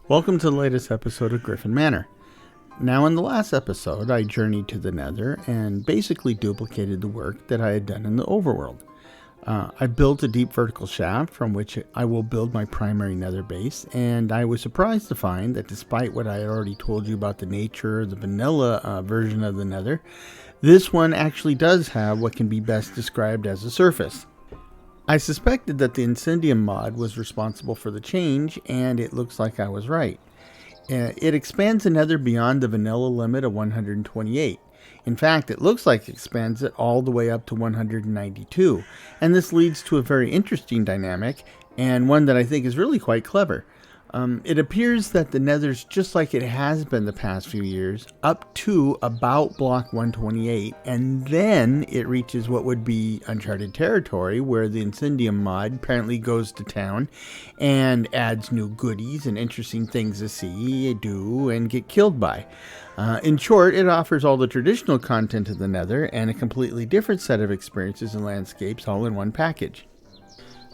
Welcome to the latest episode of Gryphon Manor. Now, in the last episode, I journeyed to the Nether and basically duplicated the work that I had done in the overworld. I built a deep vertical shaft from which I will build my primary Nether base, and I was surprised to find that despite what I had already told you about the nature of the vanilla version of the Nether, this one actually does have what can be best described as a surface. I suspected that the Incendium mod was responsible for the change, and it looks like I was right. It expands the Nether beyond the vanilla limit of 128. In fact, it looks like it expands it all the way up to 192, and this leads to a very interesting dynamic, and one that I think is really quite clever. It appears that the Nether's just like it has been the past few years, up to about block 128, and then it reaches what would be uncharted territory, where the Incendium mod apparently goes to town and adds new goodies and interesting things to see, do, and get killed by. In short, it offers all the traditional content of the Nether and a completely different set of experiences and landscapes all in one package.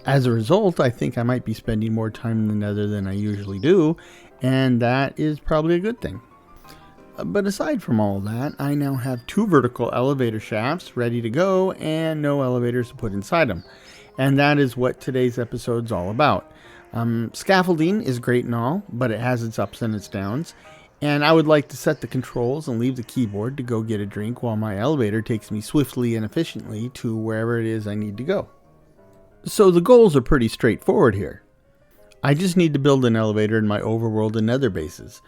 As a result, I think I might be spending more time in the Nether than I usually do, and that is probably a good thing. But aside from all that, I now have 2 vertical elevator shafts ready to go and no elevators to put inside them. And that is what today's episode's all about. Scaffolding is great and all, but it has its ups and its downs. And I would like to set the controls and leave the keyboard to go get a drink while my elevator takes me swiftly and efficiently to wherever it is I need to go. So the goals are pretty straightforward here. I just need to build an elevator in my overworld and Nether bases.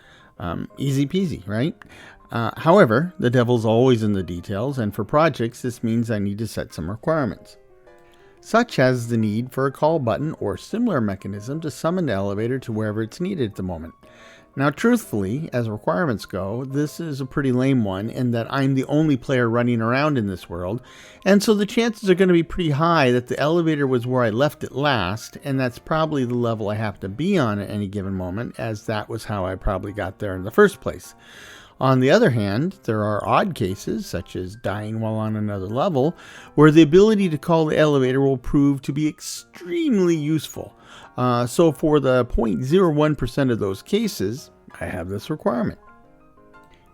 Easy peasy, right? However, the devil's always in the details, and for projects this means I need to set some requirements. Such as the need for a call button or similar mechanism to summon the elevator to wherever it's needed at the moment. Now, truthfully, as requirements go, this is a pretty lame one in that I'm the only player running around in this world, and so the chances are going to be pretty high that the elevator was where I left it last, and that's probably the level I have to be on at any given moment, as that was how I probably got there in the first place. On the other hand, there are odd cases, such as dying while on another level, where the ability to call the elevator will prove to be extremely useful. So for the 0.01% of those cases, I have this requirement.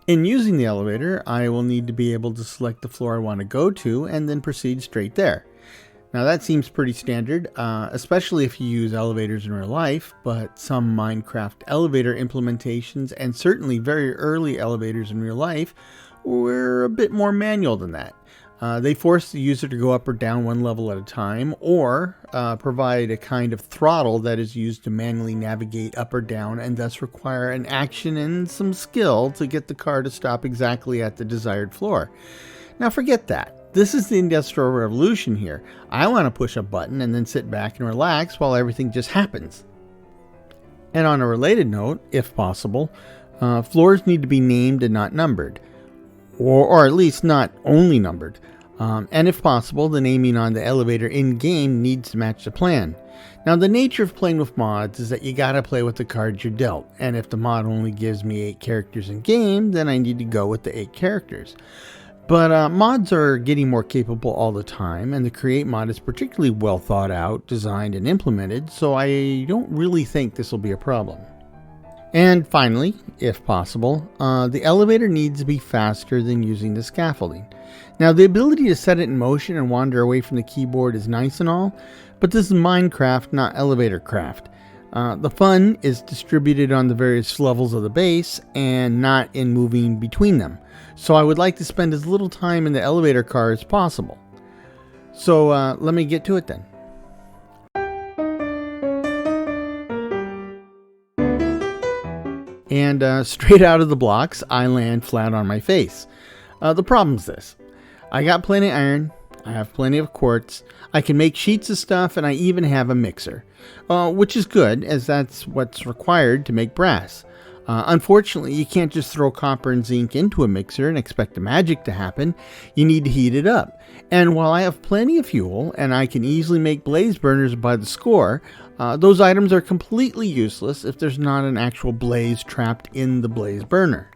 In using the elevator, I will need to be able to select the floor I want to go to and then proceed straight there. Now that seems pretty standard, especially if you use elevators in real life, but some Minecraft elevator implementations and certainly very early elevators in real life were a bit more manual than that. They force the user to go up or down one level at a time, or provide a kind of throttle that is used to manually navigate up or down and thus require an action and some skill to get the car to stop exactly at the desired floor. Now forget that. This is the Industrial Revolution here. I want to push a button and then sit back and relax while everything just happens. And on a related note, if possible, floors need to be named and not numbered. Or at least not only numbered. And if possible, the naming on the elevator in-game needs to match the plan. Now, the nature of playing with mods is that you gotta play with the cards you're dealt, and if the mod only gives me 8 characters in-game, then I need to go with the 8 characters. But mods are getting more capable all the time, and the Create mod is particularly well thought out, designed, and implemented, so I don't really think this will be a problem. And finally, if possible, the elevator needs to be faster than using the scaffolding. Now, the ability to set it in motion and wander away from the keyboard is nice and all, but this is Minecraft, not elevator craft. The fun is distributed on the various levels of the base and not in moving between them. So I would like to spend as little time in the elevator car as possible. So let me get to it then. And straight out of the blocks, I land flat on my face. The problem's this. I got plenty of iron, I have plenty of quartz, I can make sheets of stuff, and I even have a mixer. Which is good, as that's what's required to make brass. Unfortunately, you can't just throw copper and zinc into a mixer and expect the magic to happen. You need to heat it up. And while I have plenty of fuel, and I can easily make blaze burners by the score, those items are completely useless if there's not an actual blaze trapped in the blaze burner.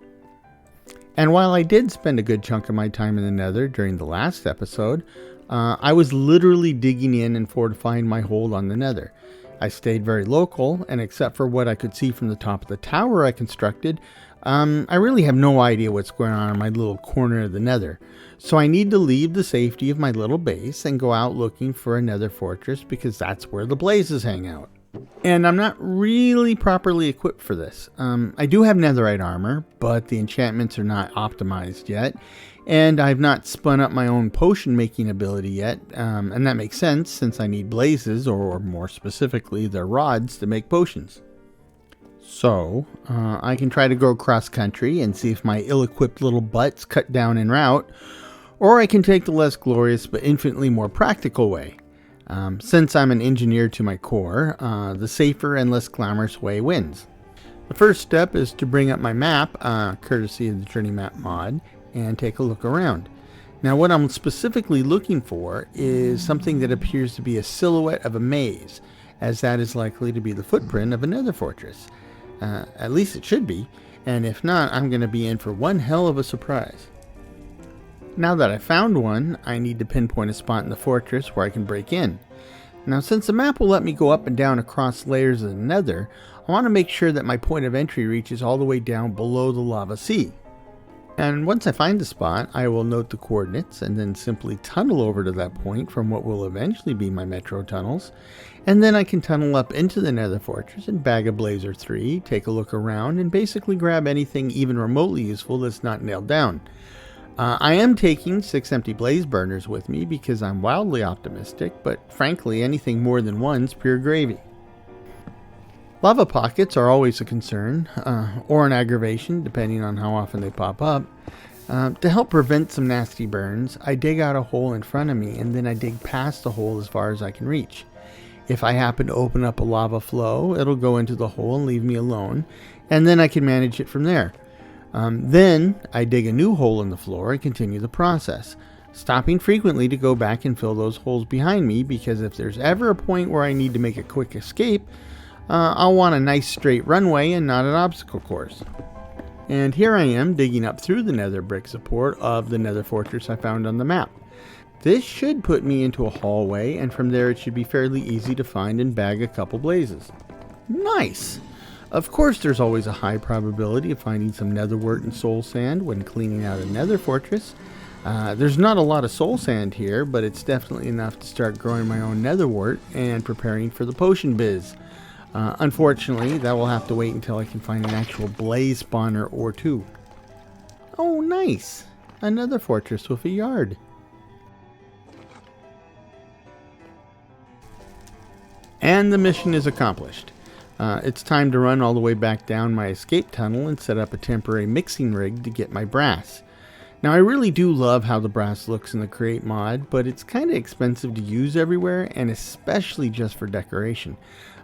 And while I did spend a good chunk of my time in the Nether during the last episode, I was literally digging in and fortifying my hold on the Nether. I stayed very local, and except for what I could see from the top of the tower I constructed, I really have no idea what's going on in my little corner of the nether. So I need to leave the safety of my little base and go out looking for a nether fortress because that's where the blazes hang out. And I'm not really properly equipped for this. I do have netherite armor, but the enchantments are not optimized yet. And I've not spun up my own potion making ability yet. And that makes sense since I need blazes, or more specifically, their rods to make potions. So, I can try to go cross country and see if my ill-equipped little butt's cut down en route, or I can take the less glorious but infinitely more practical way. Since I'm an engineer to my core, the safer and less glamorous way wins. The first step is to bring up my map, courtesy of the Journey Map mod, and take a look around. Now what I'm specifically looking for is something that appears to be a silhouette of a maze, as that is likely to be the footprint of a nether fortress. At least it should be, and if not, I'm going to be in for one hell of a surprise. Now that I found one, I need to pinpoint a spot in the fortress where I can break in. Now since the map will let me go up and down across layers of the nether, I want to make sure that my point of entry reaches all the way down below the lava sea. And once I find the spot, I will note the coordinates and then simply tunnel over to that point from what will eventually be my metro tunnels. And then I can tunnel up into the nether fortress and bag a blaze or 3, take a look around, and basically grab anything even remotely useful that's not nailed down. I am taking 6 empty blaze burners with me because I'm wildly optimistic, but frankly anything more than one's pure gravy. Lava pockets are always a concern, or an aggravation, depending on how often they pop up. To help prevent some nasty burns, I dig out a hole in front of me and then I dig past the hole as far as I can reach. If I happen to open up a lava flow, it'll go into the hole and leave me alone, and then I can manage it from there. Then I dig a new hole in the floor and continue the process, stopping frequently to go back and fill those holes behind me, because if there's ever a point where I need to make a quick escape, I'll want a nice straight runway and not an obstacle course. And here I am digging up through the nether brick support of the nether fortress I found on the map. This should put me into a hallway, and from there it should be fairly easy to find and bag a couple blazes. Nice! Of course there's always a high probability of finding some netherwort and soul sand when cleaning out a nether fortress. There's not a lot of soul sand here, but it's definitely enough to start growing my own netherwort and preparing for the potion biz. Unfortunately, that will have to wait until I can find an actual blaze spawner or 2. Oh, nice! Another fortress with a yard. And the mission is accomplished. It's time to run all the way back down my escape tunnel and set up a temporary mixing rig to get my brass. Now I really do love how the brass looks in the Create mod, but it's kind of expensive to use everywhere, and especially just for decoration.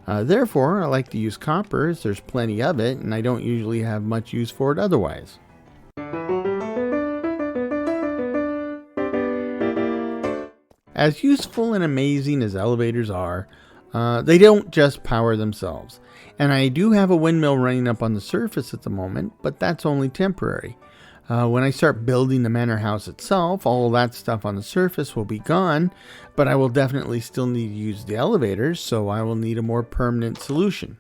Therefore, I like to use copper as there's plenty of it, and I don't usually have much use for it otherwise. As useful and amazing as elevators are, they don't just power themselves. And I do have a windmill running up on the surface at the moment, but that's only temporary. When I start building the manor house itself, all of that stuff on the surface will be gone, but I will definitely still need to use the elevators, so I will need a more permanent solution,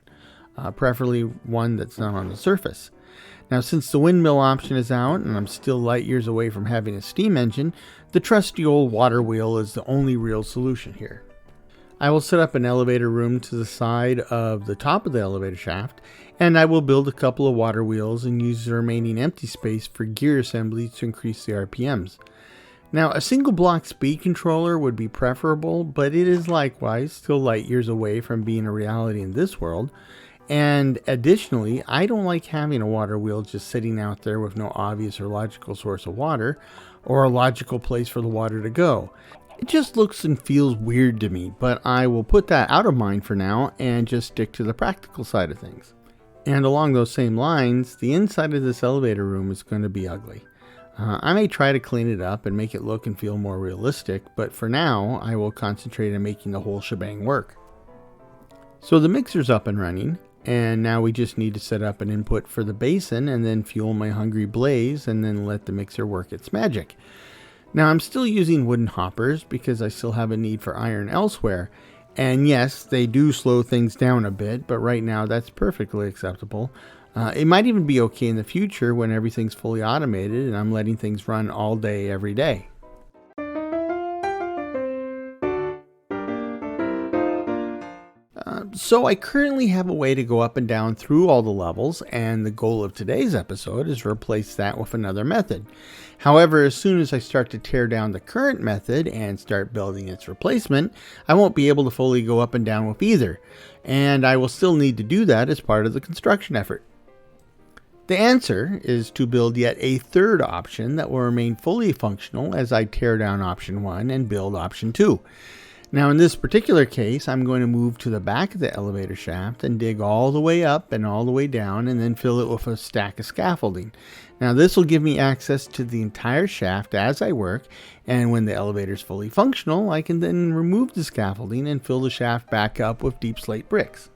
preferably one that's not on the surface. Now, since the windmill option is out and I'm still light years away from having a steam engine, the trusty old water wheel is the only real solution here. I will set up an elevator room to the side of the top of the elevator shaft, and I will build a couple of water wheels and use the remaining empty space for gear assemblies to increase the RPMs. Now, a single block speed controller would be preferable, but it is likewise still light years away from being a reality in this world. And additionally, I don't like having a water wheel just sitting out there with no obvious or logical source of water, or a logical place for the water to go. It just looks and feels weird to me, but I will put that out of mind for now and just stick to the practical side of things. And along those same lines, the inside of this elevator room is going to be ugly. I may try to clean it up and make it look and feel more realistic, but for now, I will concentrate on making the whole shebang work. So the mixer's up and running, and now we just need to set up an input for the basin and then fuel my hungry blaze and then let the mixer work its magic. Now I'm still using wooden hoppers because I still have a need for iron elsewhere, And yes, they do slow things down a bit, but right now that's perfectly acceptable. It might even be okay in the future when everything's fully automated and I'm letting things run all day, every day. So I currently have a way to go up and down through all the levels, and the goal of today's episode is to replace that with another method. However, as soon as I start to tear down the current method and start building its replacement, I won't be able to fully go up and down with either, and I will still need to do that as part of the construction effort. The answer is to build yet a third option that will remain fully functional as I tear down option 1 and build option 2. Now in this particular case, I'm going to move to the back of the elevator shaft and dig all the way up and all the way down and then fill it with a stack of scaffolding. Now this will give me access to the entire shaft as I work, and when the elevator is fully functional, I can then remove the scaffolding and fill the shaft back up with deep slate bricks.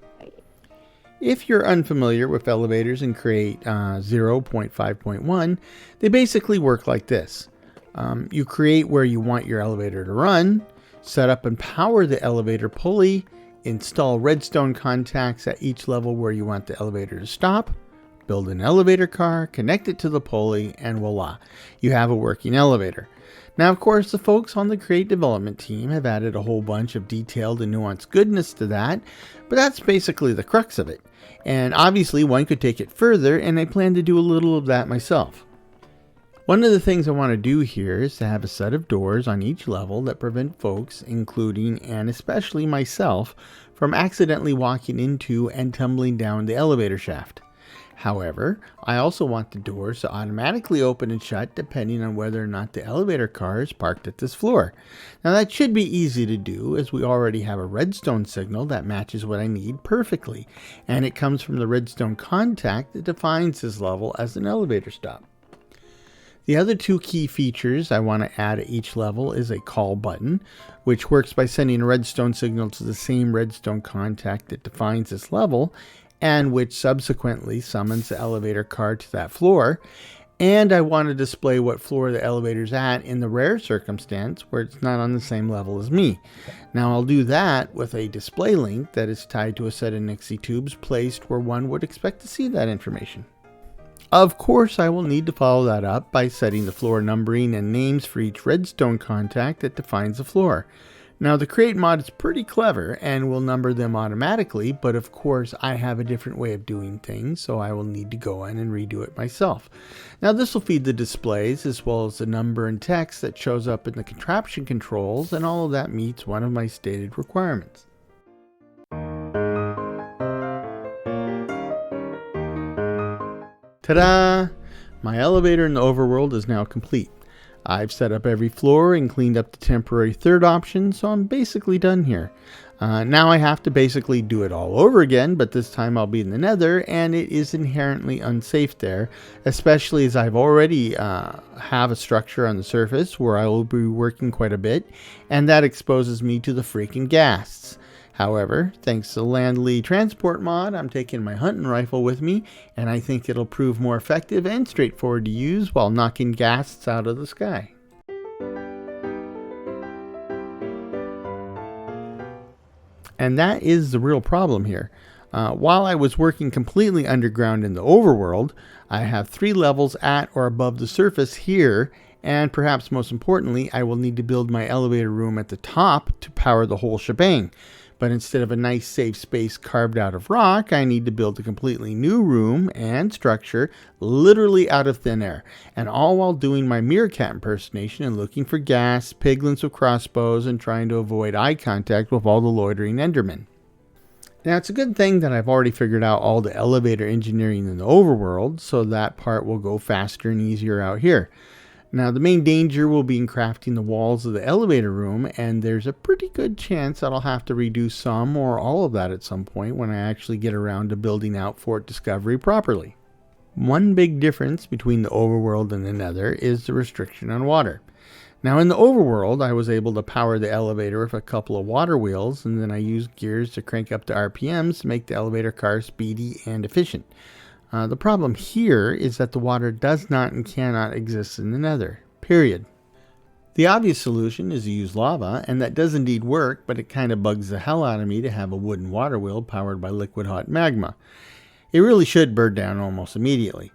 If you're unfamiliar with elevators in Create 0.5.1, they basically work like this. You create where you want your elevator to run, set up and power the elevator pulley, install redstone contacts at each level where you want the elevator to stop, build an elevator car, connect it to the pulley, and voila, you have a working elevator. Now, of course, the folks on the Create development team have added a whole bunch of detailed and nuanced goodness to that, but that's basically the crux of it. And obviously, one could take it further, and I plan to do a little of that myself. One of the things I want to do here is to have a set of doors on each level that prevent folks, including and especially myself, from accidentally walking into and tumbling down the elevator shaft. However, I also want the doors to automatically open and shut depending on whether or not the elevator car is parked at this floor. Now that should be easy to do, as we already have a redstone signal that matches what I need perfectly, and it comes from the redstone contact that defines this level as an elevator stop. The other two key features I want to add at each level is a call button, which works by sending a redstone signal to the same redstone contact that defines this level, and which subsequently summons the elevator car to that floor. And I want to display what floor the elevator's at in the rare circumstance where it's not on the same level as me. Now I'll do that with a display link that is tied to a set of Nixie tubes placed where one would expect to see that information. Of course, I will need to follow that up by setting the floor numbering and names for each redstone contact that defines the floor. Now, the Create mod is pretty clever and will number them automatically, but of course, I have a different way of doing things, so I will need to go in and redo it myself. Now, this will feed the displays as well as the number and text that shows up in the contraption controls, and all of that meets one of my stated requirements. Ta-da! My elevator in the overworld is now complete. I've set up every floor and cleaned up the temporary third option, so I'm basically done here. Now I have to basically do it all over again, but this time I'll be in the Nether, and it is inherently unsafe there, especially as I've already have a structure on the surface where I will be working quite a bit, and that exposes me to the freaking ghasts. However, thanks to the Landly transport mod, I'm taking my hunting rifle with me, and I think it'll prove more effective and straightforward to use while knocking ghasts out of the sky. And that is the real problem here. While I was working completely underground in the overworld, I have 3 levels at or above the surface here, and perhaps most importantly, I will need to build my elevator room at the top to power the whole shebang. But instead of a nice safe space carved out of rock, I need to build a completely new room and structure literally out of thin air. And all while doing my meerkat impersonation and looking for gas, piglins with crossbows, and trying to avoid eye contact with all the loitering endermen. Now it's a good thing that I've already figured out all the elevator engineering in the overworld, so that part will go faster and easier out here. Now the main danger will be in crafting the walls of the elevator room, and there's a pretty good chance that I'll have to redo some or all of that at some point when I actually get around to building out Fort Discovery properly. One big difference between the overworld and the Nether is the restriction on water. Now in the overworld, I was able to power the elevator with a couple of water wheels, and then I used gears to crank up the RPMs to make the elevator car speedy and efficient. The problem here is that the water does not and cannot exist in the Nether, period. The obvious solution is to use lava, and that does indeed work, but it kind of bugs the hell out of me to have a wooden water wheel powered by liquid hot magma. It really should burn down almost immediately.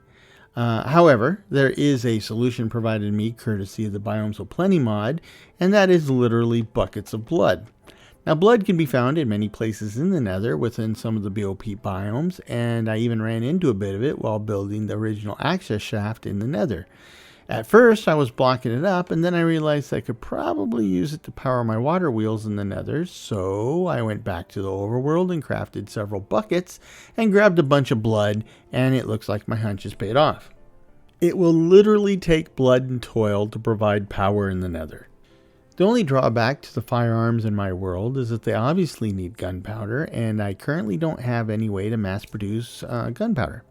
However, there is a solution provided me courtesy of the Biomes of Plenty mod, and that is literally buckets of blood. Now, blood can be found in many places in the Nether within some of the BOP biomes, and I even ran into a bit of it while building the original access shaft in the Nether. At first, I was blocking it up, and then I realized I could probably use it to power my water wheels in the Nether, so I went back to the overworld and crafted several buckets and grabbed a bunch of blood, and it looks like my hunch has paid off. It will literally take blood and toil to provide power in the Nether. The only drawback to the firearms in my world is that they obviously need gunpowder, and I currently don't have any way to mass produce gunpowder.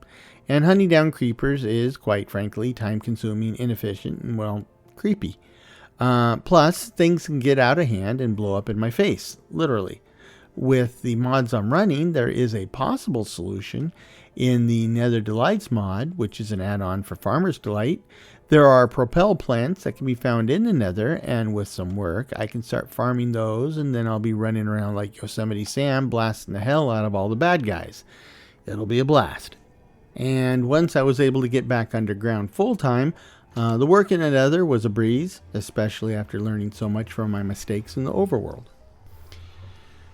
And hunting down creepers is, quite frankly, time-consuming, inefficient, and, well, creepy. Plus, things can get out of hand and blow up in my face, literally. With the mods I'm running, there is a possible solution in the Nether Delights mod, which is an add-on for Farmer's Delight. There are propel plants that can be found in the Nether, and with some work, I can start farming those, and then I'll be running around like Yosemite Sam, blasting the hell out of all the bad guys. It'll be a blast. And once I was able to get back underground full-time, the work in the Nether was a breeze, especially after learning so much from my mistakes in the overworld.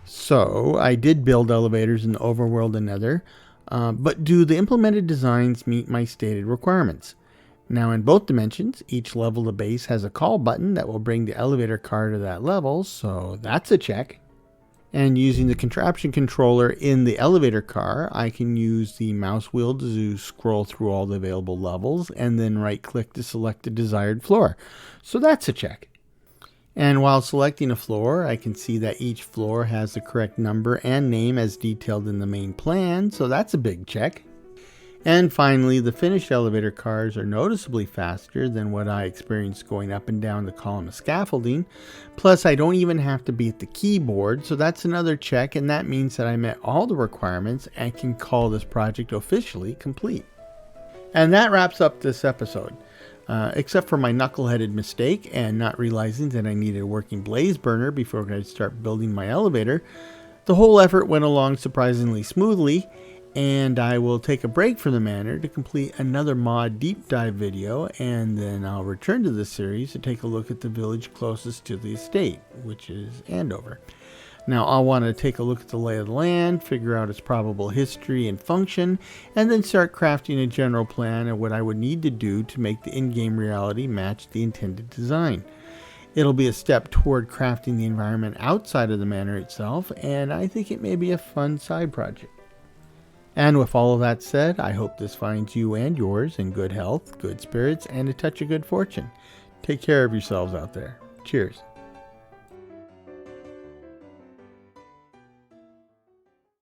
So, I did build elevators in the overworld and Nether, but do the implemented designs meet my stated requirements? Now, in both dimensions, each level of the base has a call button that will bring the elevator car to that level, so that's a check. And using the contraption controller in the elevator car, I can use the mouse wheel to scroll through all the available levels and then right-click to select the desired floor. So that's a check. And while selecting a floor, I can see that each floor has the correct number and name as detailed in the main plan, so that's a big check. And finally, the finished elevator cars are noticeably faster than what I experienced going up and down the column of scaffolding. Plus, I don't even have to be at the keyboard, so that's another check, and that means that I met all the requirements and can call this project officially complete. And that wraps up this episode. Except for my knuckleheaded mistake and not realizing that I needed a working blaze burner before I could start building my elevator, the whole effort went along surprisingly smoothly. And I will take a break from the Manor to complete another mod deep dive video, and then I'll return to this series to take a look at the village closest to the estate, which is Andover. Now, I'll want to take a look at the lay of the land, figure out its probable history and function, and then start crafting a general plan of what I would need to do to make the in-game reality match the intended design. It'll be a step toward crafting the environment outside of the Manor itself, and I think it may be a fun side project. And with all of that said, I hope this finds you and yours in good health, good spirits, and a touch of good fortune. Take care of yourselves out there. Cheers.